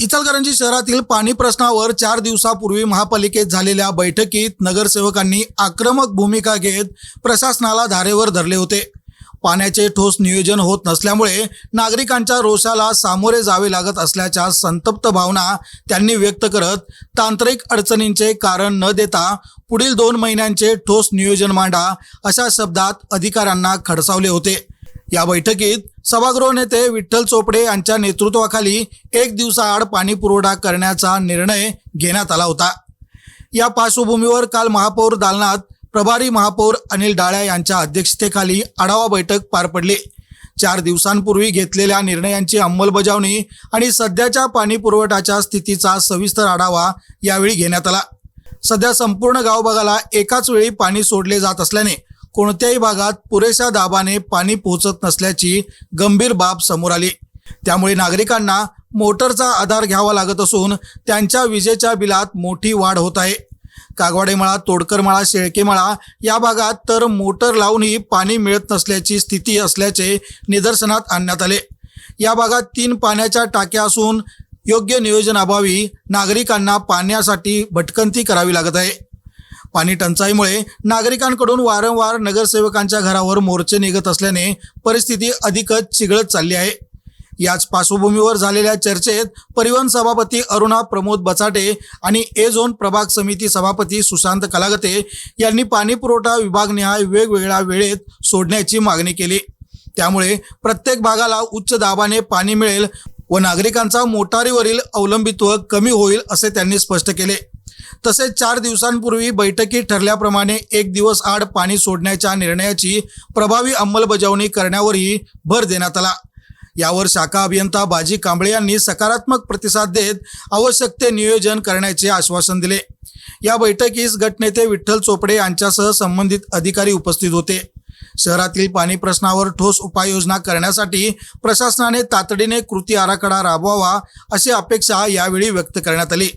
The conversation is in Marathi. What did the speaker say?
इचलकरंजी शहरातील पाणी प्रश्नावर 4 दिवसापूर्वी महापालिकेत झालेल्या बैठकीत नगरसेवकांनी आक्रमक भूमिका घेत प्रशासनाला धारेवर धरले होते। पाण्याचे ठोस नियोजन होत नसल्यामुळे नागरिकांच्या रोषाला सामोरे जावे लागत असल्याच्या संतप्त भावना त्यांनी व्यक्त करत तांत्रिक अडचणींचे कारण न देता पुढील 2 महिन्यांचे ठोस नियोजन मांडा अशा शब्दात अधिकाऱ्यांना खडसावले होते। या बैठकीत सभागृह नेते विठ्ठल चोपडे यांच्या नेतृत्वाखाली 1 दिवसाआड पाणी पुरवठा करण्याचा निर्णय घेण्यात आला होता। या पार्श्वभूमीवर काल महापौर दालनात प्रभारी महापौर अनिल डाळ्या यांच्या अध्यक्षतेखाली आढावा बैठक पार पडली। 4 दिवसांपूर्वी घेतलेल्या निर्णयांची अंमलबजावणी आणि सध्याच्या पाणी पुरवठ्याच्या स्थितीचा सविस्तर आढावा यावेळी घेण्यात आला। सध्या संपूर्ण गावभागाला एकाच वेळी पाणी सोडले जात असल्याने कोणत्याही भागात पुरेशा दाबाने पाणी पोहोचत नसल्याची गंभीर बाब समोर आली। त्यामुळे नागरिकांना मोटरचा आधार घ्यावा लागत असून त्यांच्या विजेच्या बिलात मोठी वाढ होत आहे। कागवाडेमळा, तोडकरमळा, शेळकेमळा या भागात तर मोटर लावूनही पाणी मिळत नसल्याची स्थिती असल्याचे निदर्शनात आणण्यात आले। या भागात 3 पाण्याच्या टाक्या असून योग्य नियोजनाअभावी नागरिकांना पाण्यासाठी भटकंती करावी लागत आहे। पाणी टंचाईमुळे नागरिकांकडून वारंवार नगरसेवकांच्या घरावर मोर्चे निघत असल्याने परिस्थिती अधिकच चिघळत चालली आहे। याच पार्श्वभूमीवर झालेल्या चर्चेत परिवहन सभापती अरुणा प्रमोद बचाटे आणि ए झोन प्रभाग समिती सभापती सुशांत कलागते यांनी पाणी पुरवठा विभागनिहाय वेगवेगळ्या वेळेत सोडण्याची मागणी केली। त्यामुळे प्रत्येक भागाला उच्च दाबाने पाणी मिळेल व नागरिकांचा मोटारीवरील अवलंबित्व कमी होईल असे त्यांनी स्पष्ट केले। तसेच 4 दिवसांपूर्वी बैठकीत ठरल्याप्रमाणे 1 दिवस आड पाणी सोडण्याच्या निर्णयाची प्रभावी अंमलबजावणी करण्यावरही भर देण्यात आला। यावर शाखा अभियंता बाजी कांबळे यांनी सकारात्मक प्रतिसाद देत आवश्यक ते नियोजन करण्याचे आश्वासन दिले। या बैठकीस गटनेते विठ्ठल चोपडे यांच्यासह संबंधित अधिकारी उपस्थित होते। शहरातील पाणी प्रश्नावर ठोस उपाययोजना करण्यासाठी प्रशासनाने तातडीने कृती आराखडा राबवावा अशी अपेक्षा यावेळी व्यक्त करण्यात आली।